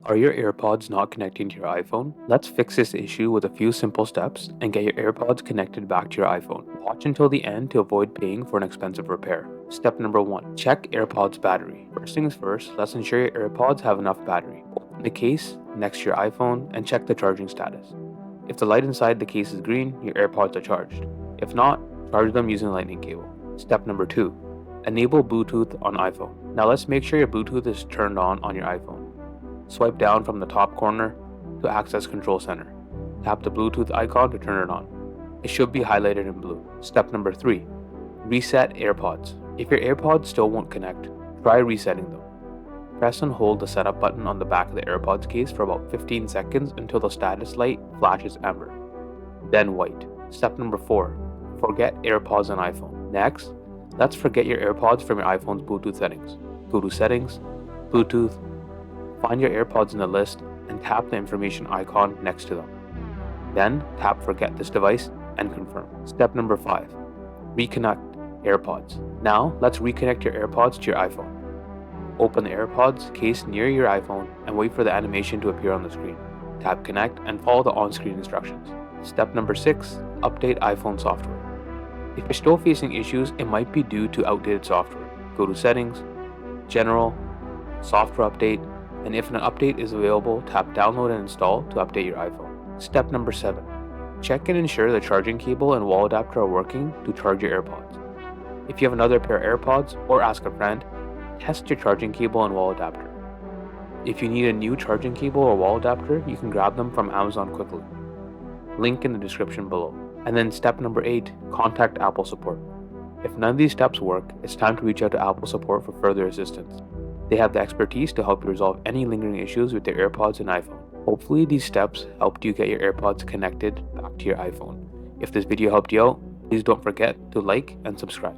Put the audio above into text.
Are your AirPods not connecting to your iPhone? Let's fix this issue with a few simple steps and get your AirPods connected back to your iPhone. Watch until the end to avoid paying for an expensive repair. Step number 1. Check AirPods battery. First things first, let's ensure your AirPods have enough battery. Open the case next to your iPhone and check the charging status. If the light inside the case is green, your AirPods are charged. If not, charge them using a lightning cable. Step number 2. Enable Bluetooth on iPhone. Now let's make sure your Bluetooth is turned on your iPhone. Swipe down from the top corner to access Control Center. Tap the Bluetooth icon to turn it on. It should be highlighted in blue. Step number 3. Reset AirPods. If your AirPods still won't connect, try resetting them. Press and hold the setup button on the back of the AirPods case for about 15 seconds until the status light flashes amber, then white. Step number 4. Forget AirPods on iPhone. Next, let's forget your AirPods from your iPhone's Bluetooth settings. Go to Settings, Bluetooth, find your AirPods in the list and tap the information icon next to them. Then tap Forget this device and confirm. Step number 5. Reconnect AirPods. Now let's reconnect your AirPods to your iPhone. Open the AirPods case near your iPhone and wait for the animation to appear on the screen. Tap Connect and follow the on-screen instructions. Step number 6. Update iPhone software. If you're still facing issues, it might be due to outdated software. Go to Settings, General, Software Update, and if an update is available, tap Download and Install to update your iPhone. Step number 7. Check and ensure the charging cable and wall adapter are working to charge your AirPods. If you have another pair of AirPods, or ask a friend, test your charging cable and wall adapter. If you need a new charging cable or wall adapter, you can grab them from Amazon quickly. Link in the description below. And then step number 8, contact Apple support. If none of these steps work, it's time to reach out to Apple support for further assistance. They have the expertise to help you resolve any lingering issues with your AirPods and iPhone. Hopefully these steps helped you get your AirPods connected back to your iPhone. If this video helped you out, please don't forget to like and subscribe.